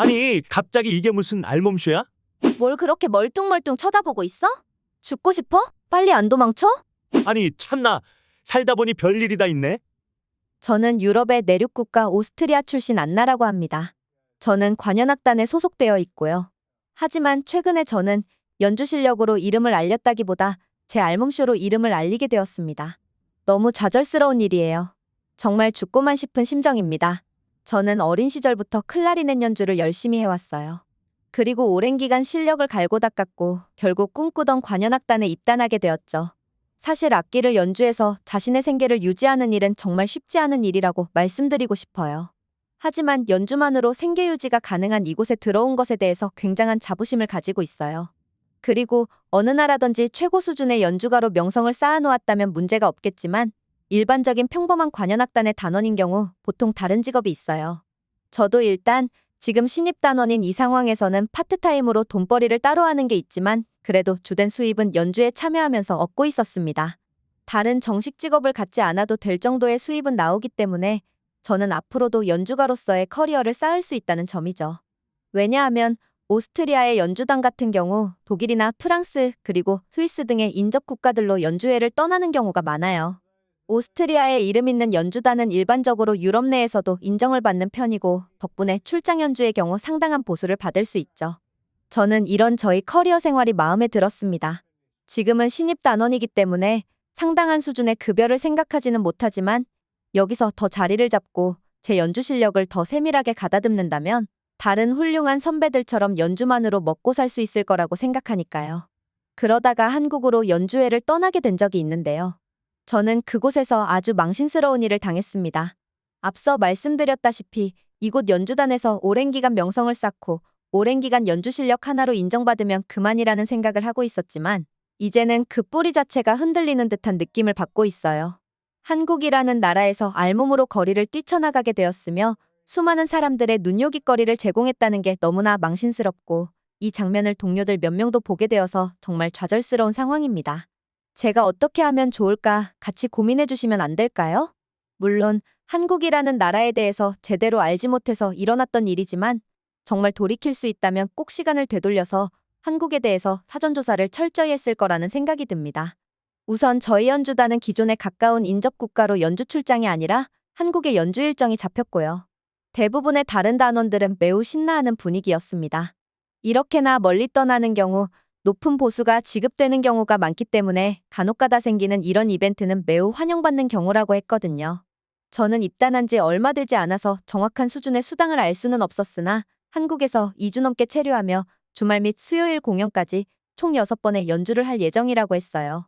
아니, 갑자기 이게 무슨 알몸쇼야? 뭘 그렇게 멀뚱멀뚱 쳐다보고 있어? 죽고 싶어? 빨리 안 도망쳐? 아니, 참나. 살다 보니 별일이 다 있네. 저는 유럽의 내륙 국가 오스트리아 출신 안나라고 합니다. 저는 관현악단에 소속되어 있고요. 하지만 최근에 저는 연주 실력으로 이름을 알렸다기보다 제 알몸쇼로 이름을 알리게 되었습니다. 너무 좌절스러운 일이에요. 정말 죽고만 싶은 심정입니다. 저는 어린 시절부터 클라리넷 연주를 열심히 해왔어요. 그리고 오랜 기간 실력을 갈고 닦았고 결국 꿈꾸던 관현악단에 입단하게 되었죠. 사실 악기를 연주해서 자신의 생계를 유지하는 일은 정말 쉽지 않은 일이라고 말씀드리고 싶어요. 하지만 연주만으로 생계 유지가 가능한 이곳에 들어온 것에 대해서 굉장한 자부심을 가지고 있어요. 그리고 어느 나라든지 최고 수준의 연주가로 명성을 쌓아놓았다면 문제가 없겠지만 일반적인 평범한 관현악단의 단원인 경우 보통 다른 직업이 있어요. 저도 일단 지금 신입단원인 이 상황에서는 파트타임으로 돈벌이를 따로 하는 게 있지만 그래도 주된 수입은 연주에 참여하면서 얻고 있었습니다. 다른 정식 직업을 갖지 않아도 될 정도의 수입은 나오기 때문에 저는 앞으로도 연주가로서의 커리어를 쌓을 수 있다는 점이죠. 왜냐하면 오스트리아의 연주단 같은 경우 독일이나 프랑스 그리고 스위스 등의 인접 국가들로 연주회를 떠나는 경우가 많아요. 오스트리아에 이름 있는 연주단은 일반적으로 유럽 내에서도 인정을 받는 편이고 덕분에 출장 연주의 경우 상당한 보수를 받을 수 있죠. 저는 이런 저희 커리어 생활이 마음에 들었습니다. 지금은 신입 단원이기 때문에 상당한 수준의 급여를 생각하지는 못하지만 여기서 더 자리를 잡고 제 연주 실력을 더 세밀하게 가다듬는다면 다른 훌륭한 선배들처럼 연주만으로 먹고 살 수 있을 거라고 생각하니까요. 그러다가 한국으로 연주회를 떠나게 된 적이 있는데요. 저는 그곳에서 아주 망신스러운 일을 당했습니다. 앞서 말씀드렸다시피 이곳 연주단에서 오랜 기간 명성을 쌓고 오랜 기간 연주 실력 하나로 인정받으면 그만이라는 생각을 하고 있었지만 이제는 그 뿌리 자체가 흔들리는 듯한 느낌을 받고 있어요. 한국이라는 나라에서 알몸으로 거리를 뛰쳐나가게 되었으며 수많은 사람들의 눈요깃거리를 제공했다는 게 너무나 망신스럽고 이 장면을 동료들 몇 명도 보게 되어서 정말 좌절스러운 상황입니다. 제가 어떻게 하면 좋을까 같이 고민해 주시면 안 될까요? 물론 한국이라는 나라에 대해서 제대로 알지 못해서 일어났던 일이지만 정말 돌이킬 수 있다면 꼭 시간을 되돌려서 한국에 대해서 사전조사를 철저히 했을 거라는 생각이 듭니다. 우선 저희 연주단은 기존에 가까운 인접 국가로 연주 출장이 아니라 한국의 연주 일정이 잡혔고요. 대부분의 다른 단원들은 매우 신나하는 분위기였습니다. 이렇게나 멀리 떠나는 경우 높은 보수가 지급되는 경우가 많기 때문에 간혹가다 생기는 이런 이벤트는 매우 환영받는 경우라고 했거든요. 저는 입단한 지 얼마 되지 않아서 정확한 수준의 수당을 알 수는 없었으나 한국에서 2주 넘게 체류하며 주말 및 수요일 공연까지 총 6번의 연주를 할 예정이라고 했어요.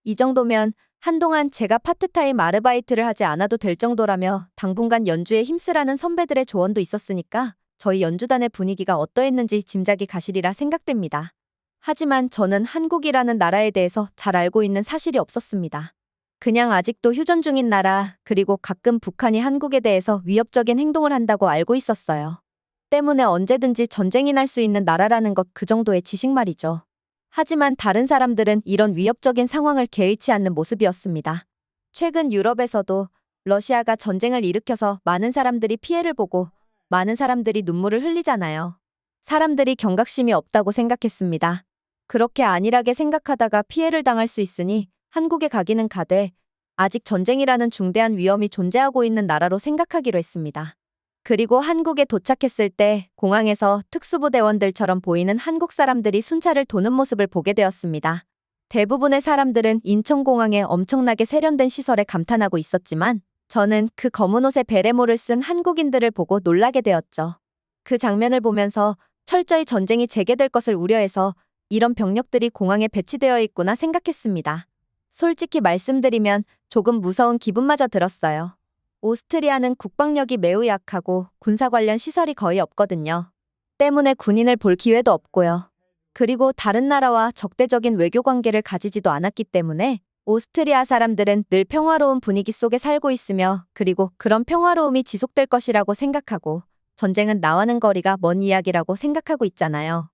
이 정도면 한동안 제가 파트타임 아르바이트를 하지 않아도 될 정도라며 당분간 연주에 힘쓰라는 선배들의 조언도 있었으니까 저희 연주단의 분위기가 어떠했는지 짐작이 가시리라 생각됩니다. 하지만 저는 한국이라는 나라에 대해서 잘 알고 있는 사실이 없었습니다. 그냥 아직도 휴전 중인 나라, 그리고 가끔 북한이 한국에 대해서 위협적인 행동을 한다고 알고 있었어요. 때문에 언제든지 전쟁이 날 수 있는 나라라는 것 그 정도의 지식 말이죠. 하지만 다른 사람들은 이런 위협적인 상황을 개의치 않는 모습이었습니다. 최근 유럽에서도 러시아가 전쟁을 일으켜서 많은 사람들이 피해를 보고 많은 사람들이 눈물을 흘리잖아요. 사람들이 경각심이 없다고 생각했습니다. 그렇게 안일하게 생각하다가 피해를 당할 수 있으니 한국에 가기는 가되 아직 전쟁이라는 중대한 위험이 존재하고 있는 나라로 생각하기로 했습니다. 그리고 한국에 도착했을 때 공항에서 특수부대원들처럼 보이는 한국 사람들이 순찰을 도는 모습을 보게 되었습니다. 대부분의 사람들은 인천공항의 엄청나게 세련된 시설에 감탄하고 있었지만 저는 그 검은 옷에 베레모를 쓴 한국인들을 보고 놀라게 되었죠. 그 장면을 보면서 철저히 전쟁이 재개될 것을 우려해서 이런 병력들이 공항에 배치되어 있구나 생각했습니다. 솔직히 말씀드리면 조금 무서운 기분마저 들었어요. 오스트리아는 국방력이 매우 약하고 군사 관련 시설이 거의 없거든요. 때문에 군인을 볼 기회도 없고요. 그리고 다른 나라와 적대적인 외교 관계를 가지지도 않았기 때문에 오스트리아 사람들은 늘 평화로운 분위기 속에 살고 있으며 그리고 그런 평화로움이 지속될 것이라고 생각하고 전쟁은 나와는 거리가 먼 이야기라고 생각하고 있잖아요.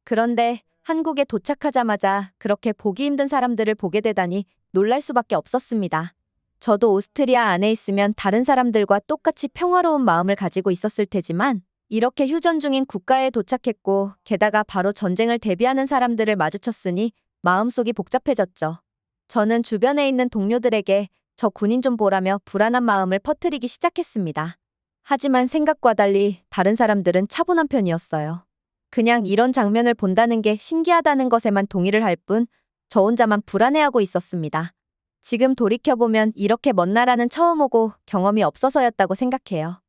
그런데 한국에 도착하자마자 그렇게 보기 힘든 사람들을 보게 되다니 놀랄 수밖에 없었습니다. 저도 오스트리아 안에 있으면 다른 사람들과 똑같이 평화로운 마음을 가지고 있었을 테지만 이렇게 휴전 중인 국가에 도착했고 게다가 바로 전쟁을 대비하는 사람들을 마주쳤으니 마음속이 복잡해졌죠. 저는 주변에 있는 동료들에게 저 군인 좀 보라며 불안한 마음을 퍼뜨리기 시작했습니다. 하지만 생각과 달리 다른 사람들은 차분한 편이었어요. 그냥 이런 장면을 본다는 게 신기하다는 것에만 동의를 할 뿐 저 혼자만 불안해하고 있었습니다. 지금 돌이켜보면 이렇게 먼 나라는 처음 오고 경험이 없어서였다고 생각해요.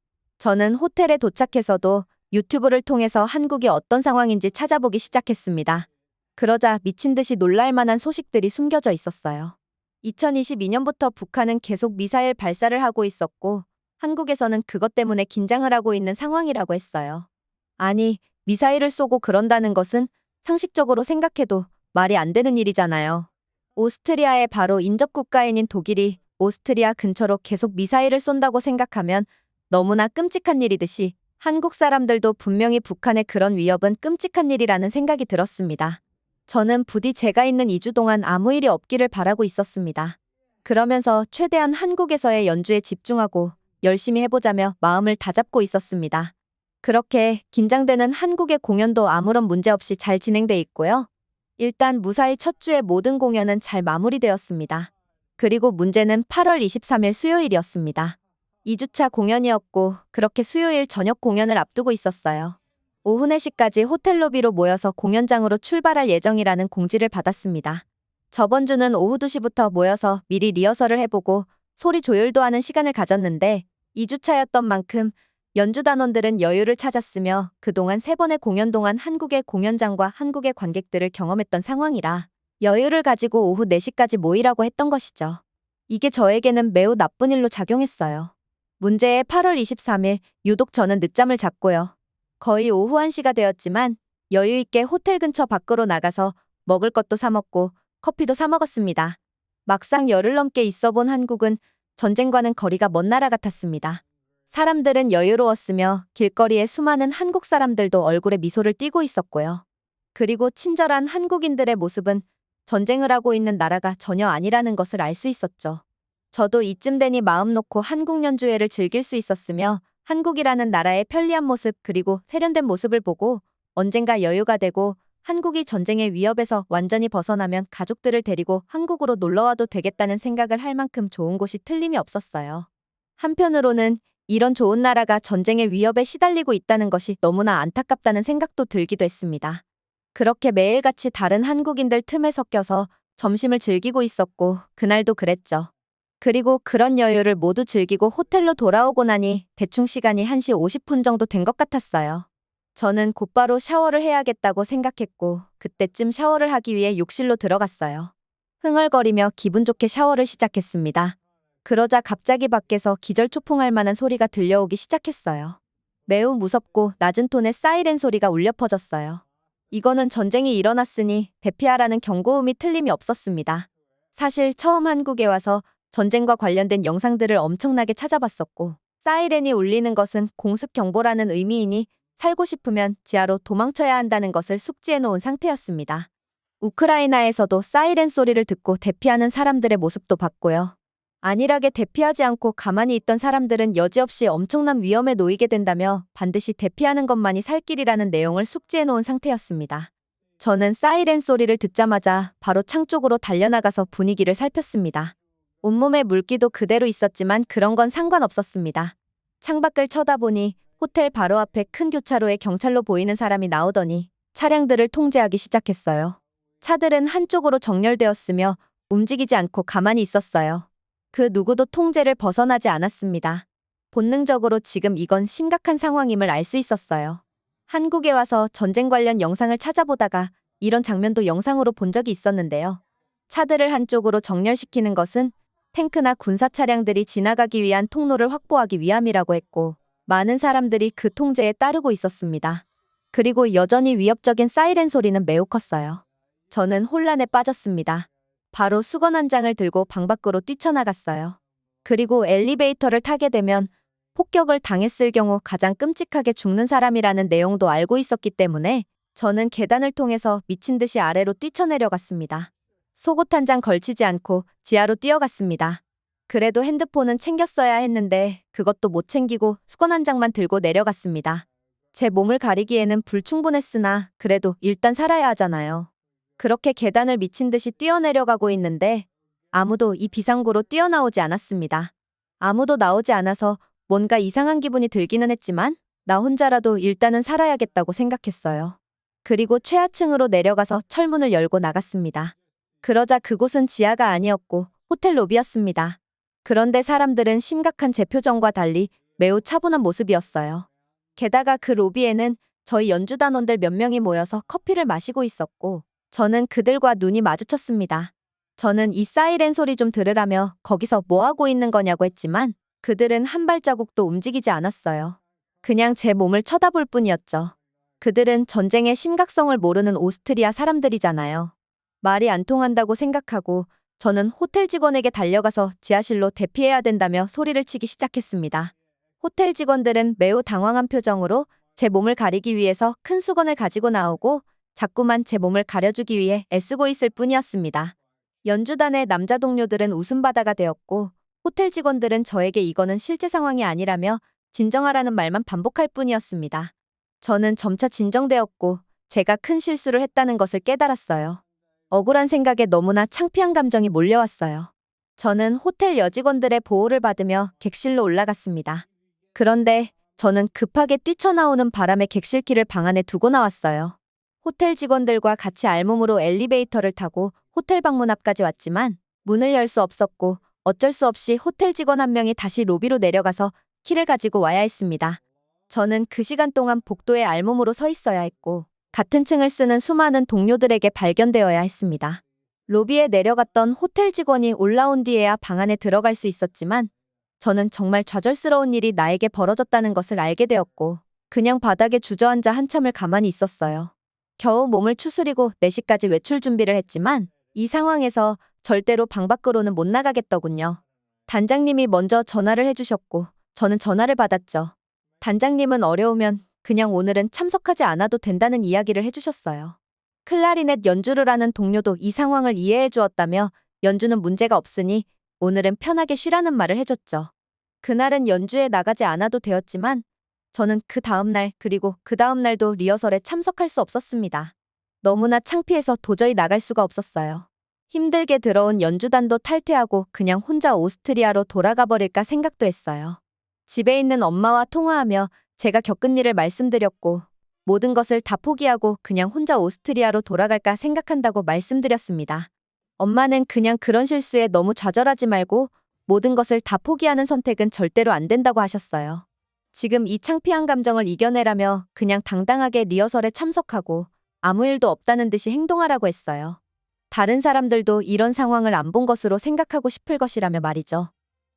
저는 호텔에 도착해서도 유튜브를 통해서 한국이 어떤 상황인지 찾아보기 시작했습니다. 그러자 미친 듯이 놀랄 만한 소식들이 숨겨져 있었어요. 2022년부터 북한은 계속 미사일 발사를 하고 있었고 한국에서는 그것 때문에 긴장을 하고 있는 상황이라고 했어요. 아니, 미사일을 쏘고 그런다는 것은 상식적으로 생각해도 말이 안 되는 일이잖아요. 오스트리아의 바로 인접국가인인 독일이 오스트리아 근처로 계속 미사일을 쏜다고 생각하면 너무나 끔찍한 일이듯이 한국 사람들도 분명히 북한의 그런 위협은 끔찍한 일이라는 생각이 들었습니다. 저는 부디 제가 있는 2주 동안 아무 일이 없기를 바라고 있었습니다. 그러면서 최대한 한국에서의 연주에 집중하고 열심히 해보자며 마음을 다잡고 있었습니다. 그렇게 긴장되는 한국의 공연도 아무런 문제 없이 잘 진행돼 있고요. 일단 무사히 첫 주의 모든 공연은 잘 마무리되었습니다. 그리고 문제는 8월 23일 수요일이었습니다. 2주차 공연이었고 그렇게 수요일 저녁 공연을 앞두고 있었어요. 오후 4시까지 호텔 로비로 모여서 공연장으로 출발할 예정이라는 공지를 받았습니다. 저번 주는 오후 2시부터 모여서 미리 리허설을 해보고 소리 조율도 하는 시간을 가졌는데 2주차였던 만큼 연주단원들은 여유를 찾았으며 그동안 3번의 공연 동안 한국의 공연장과 한국의 관객들을 경험했던 상황이라 여유를 가지고 오후 4시까지 모이라고 했던 것이죠. 이게 저에게는 매우 나쁜 일로 작용했어요. 문제의 8월 23일 유독 저는 늦잠을 잤고요. 거의 오후 1시가 되었지만 여유 있게 호텔 근처 밖으로 나가서 먹을 것도 사 먹고 커피도 사 먹었습니다. 막상 열흘 넘게 있어 본 한국은 전쟁과는 거리가 먼 나라 같았습니다. 사람들은 여유로웠으며 길거리에 수많은 한국 사람들도 얼굴에 미소를 띠고 있었고요. 그리고 친절한 한국인들의 모습은 전쟁을 하고 있는 나라가 전혀 아니라는 것을 알 수 있었죠. 저도 이쯤 되니 마음 놓고 한국 연주회를 즐길 수 있었으며 한국이라는 나라의 편리한 모습 그리고 세련된 모습을 보고 언젠가 여유가 되고 한국이 전쟁의 위협에서 완전히 벗어나면 가족들을 데리고 한국으로 놀러와도 되겠다는 생각을 할 만큼 좋은 곳이 틀림이 없었어요. 한편으로는 이런 좋은 나라가 전쟁의 위협에 시달리고 있다는 것이 너무나 안타깝다는 생각도 들기도 했습니다. 그렇게 매일같이 다른 한국인들 틈에 섞여서 점심을 즐기고 있었고 그날도 그랬죠. 그리고 그런 여유를 모두 즐기고 호텔로 돌아오고 나니 대충 시간이 1시 50분 정도 된 것 같았어요. 저는 곧바로 샤워를 해야겠다고 생각했고 그때쯤 샤워를 하기 위해 욕실로 들어갔어요. 흥얼거리며 기분 좋게 샤워를 시작했습니다. 그러자 갑자기 밖에서 기절초풍할 만한 소리가 들려오기 시작했어요. 매우 무섭고 낮은 톤의 사이렌 소리가 울려 퍼졌어요. 이거는 전쟁이 일어났으니 대피하라는 경고음이 틀림이 없었습니다. 사실 처음 한국에 와서 전쟁과 관련된 영상들을 엄청나게 찾아봤었고 사이렌이 울리는 것은 공습 경보라는 의미이니 살고 싶으면 지하로 도망쳐야 한다는 것을 숙지해 놓은 상태였습니다. 우크라이나에서도 사이렌 소리를 듣고 대피하는 사람들의 모습도 봤고요. 안일하게 대피하지 않고 가만히 있던 사람들은 여지없이 엄청난 위험에 놓이게 된다며 반드시 대피하는 것만이 살 길이라는 내용을 숙지해 놓은 상태였습니다. 저는 사이렌 소리를 듣자마자 바로 창 쪽으로 달려나가서 분위기를 살폈습니다. 온몸에 물기도 그대로 있었지만 그런 건 상관없었습니다. 창밖을 쳐다보니 호텔 바로 앞에 큰 교차로에 경찰로 보이는 사람이 나오더니 차량들을 통제하기 시작했어요. 차들은 한쪽으로 정렬되었으며 움직이지 않고 가만히 있었어요. 그 누구도 통제를 벗어나지 않았습니다. 본능적으로 지금 이건 심각한 상황임을 알 수 있었어요. 한국에 와서 전쟁 관련 영상을 찾아보다가 이런 장면도 영상으로 본 적이 있었는데요. 차들을 한쪽으로 정렬시키는 것은 탱크나 군사 차량들이 지나가기 위한 통로를 확보하기 위함이라고 했고 많은 사람들이 그 통제에 따르고 있었습니다. 그리고 여전히 위협적인 사이렌 소리는 매우 컸어요. 저는 혼란에 빠졌습니다. 바로 수건 한 장을 들고 방 밖으로 뛰쳐나갔어요. 그리고 엘리베이터를 타게 되면 폭격을 당했을 경우 가장 끔찍하게 죽는 사람이라는 내용도 알고 있었기 때문에 저는 계단을 통해서 미친 듯이 아래로 뛰쳐내려갔습니다. 속옷 한 장 걸치지 않고 지하로 뛰어갔습니다. 그래도 핸드폰은 챙겼어야 했는데 그것도 못 챙기고 수건 한 장만 들고 내려갔습니다. 제 몸을 가리기에는 불충분했으나 그래도 일단 살아야 하잖아요. 그렇게 계단을 미친 듯이 뛰어내려가고 있는데 아무도 이 비상구로 뛰어나오지 않았습니다. 아무도 나오지 않아서 뭔가 이상한 기분이 들기는 했지만 나 혼자라도 일단은 살아야겠다고 생각했어요. 그리고 최하층으로 내려가서 철문을 열고 나갔습니다. 그러자 그곳은 지하가 아니었고 호텔 로비였습니다. 그런데 사람들은 심각한 제 표정과 달리 매우 차분한 모습이었어요. 게다가 그 로비에는 저희 연주단원들 몇 명이 모여서 커피를 마시고 있었고 저는 그들과 눈이 마주쳤습니다. 저는 이 사이렌 소리 좀 들으라며 거기서 뭐 하고 있는 거냐고 했지만 그들은 한 발자국도 움직이지 않았어요. 그냥 제 몸을 쳐다볼 뿐이었죠. 그들은 전쟁의 심각성을 모르는 오스트리아 사람들이잖아요. 말이 안 통한다고 생각하고 저는 호텔 직원에게 달려가서 지하실로 대피해야 된다며 소리를 치기 시작했습니다. 호텔 직원들은 매우 당황한 표정으로 제 몸을 가리기 위해서 큰 수건을 가지고 나오고 자꾸만 제 몸을 가려주기 위해 애쓰고 있을 뿐이었습니다. 연주단의 남자 동료들은 웃음바다가 되었고 호텔 직원들은 저에게 이거는 실제 상황이 아니라며 진정하라는 말만 반복할 뿐이었습니다. 저는 점차 진정되었고 제가 큰 실수를 했다는 것을 깨달았어요. 억울한 생각에 너무나 창피한 감정이 몰려왔어요. 저는 호텔 여직원들의 보호를 받으며 객실로 올라갔습니다. 그런데 저는 급하게 뛰쳐나오는 바람에 객실키를 방 안에 두고 나왔어요. 호텔 직원들과 같이 알몸으로 엘리베이터를 타고 호텔 방문 앞까지 왔지만 문을 열 수 없었고 어쩔 수 없이 호텔 직원 한 명이 다시 로비로 내려가서 키를 가지고 와야 했습니다. 저는 그 시간 동안 복도에 알몸으로 서 있어야 했고 같은 층을 쓰는 수많은 동료들에게 발견되어야 했습니다. 로비에 내려갔던 호텔 직원이 올라온 뒤에야 방 안에 들어갈 수 있었지만 저는 정말 좌절스러운 일이 나에게 벌어졌다는 것을 알게 되었고 그냥 바닥에 주저앉아 한참을 가만히 있었어요. 겨우 몸을 추스리고 4시까지 외출 준비를 했지만 이 상황에서 절대로 방 밖으로는 못 나가겠더군요. 단장님이 먼저 전화를 해주셨고 저는 전화를 받았죠. 단장님은 어려우면 그냥 오늘은 참석하지 않아도 된다는 이야기를 해주셨어요. 클라리넷 연주를 하는 동료도 이 상황을 이해해 주었다며 연주는 문제가 없으니 오늘은 편하게 쉬라는 말을 해줬죠. 그날은 연주에 나가지 않아도 되었지만 저는 그 다음날 그리고 그 다음날도 리허설에 참석할 수 없었습니다. 너무나 창피해서 도저히 나갈 수가 없었어요. 힘들게 들어온 연주단도 탈퇴하고 그냥 혼자 오스트리아로 돌아가 버릴까 생각도 했어요. 집에 있는 엄마와 통화하며 제가 겪은 일을 말씀드렸고 모든 것을 다 포기하고 그냥 혼자 오스트리아로 돌아갈까 생각한다고 말씀드렸습니다. 엄마는 그냥 그런 실수에 너무 좌절하지 말고 모든 것을 다 포기하는 선택은 절대로 안 된다고 하셨어요. 지금 이 창피한 감정을 이겨내라며 그냥 당당하게 리허설에 참석하고 아무 일도 없다는 듯이 행동하라고 했어요. 다른 사람들도 이런 상황을 안 본 것으로 생각하고 싶을 것이라며 말이죠.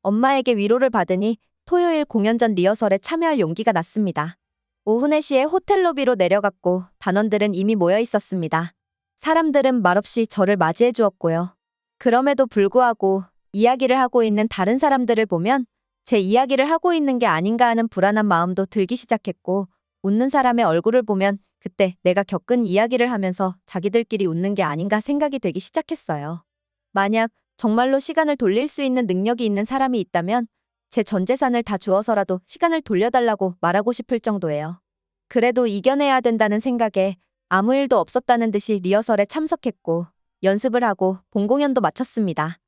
엄마에게 위로를 받으니 토요일 공연 전 리허설에 참여할 용기가 났습니다. 오후 4시에 호텔 로비로 내려갔고 단원들은 이미 모여 있었습니다. 사람들은 말없이 저를 맞이해 주었고요. 그럼에도 불구하고 이야기를 하고 있는 다른 사람들을 보면 제 이야기를 하고 있는 게 아닌가 하는 불안한 마음도 들기 시작했고 웃는 사람의 얼굴을 보면 그때 내가 겪은 이야기를 하면서 자기들끼리 웃는 게 아닌가 생각이 되기 시작했어요. 만약 정말로 시간을 돌릴 수 있는 능력이 있는 사람이 있다면 제 전 재산을 다 주어서라도 시간을 돌려달라고 말하고 싶을 정도예요. 그래도 이겨내야 된다는 생각에 아무 일도 없었다는 듯이 리허설에 참석했고 연습을 하고 본공연도 마쳤습니다.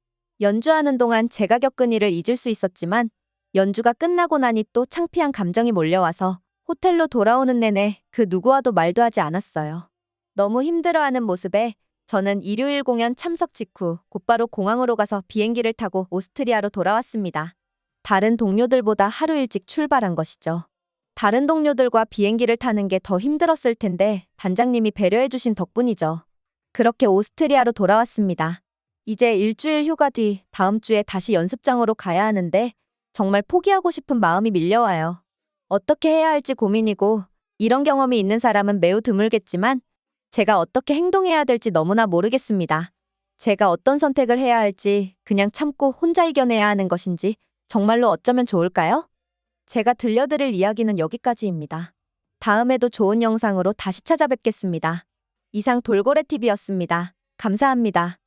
연주하는 동안 제가 겪은 일을 잊을 수 있었지만 연주가 끝나고 나니 또 창피한 감정이 몰려와서 호텔로 돌아오는 내내 그 누구와도 말도 하지 않았어요. 너무 힘들어하는 모습에 저는 일요일 공연 참석 직후 곧바로 공항으로 가서 비행기를 타고 오스트리아로 돌아왔습니다. 다른 동료들보다 하루 일찍 출발한 것이죠. 다른 동료들과 비행기를 타는 게 더 힘들었을 텐데 단장님이 배려해 주신 덕분이죠. 그렇게 오스트리아로 돌아왔습니다. 이제 일주일 휴가 뒤 다음 주에 다시 연습장으로 가야 하는데 정말 포기하고 싶은 마음이 밀려와요. 어떻게 해야 할지 고민이고 이런 경험이 있는 사람은 매우 드물겠지만 제가 어떻게 행동해야 될지 너무나 모르겠습니다. 제가 어떤 선택을 해야 할지 그냥 참고 혼자 이겨내야 하는 것인지 정말로 어쩌면 좋을까요? 제가 들려드릴 이야기는 여기까지입니다. 다음에도 좋은 영상으로 다시 찾아뵙겠습니다. 이상 돌고래TV였습니다. 감사합니다.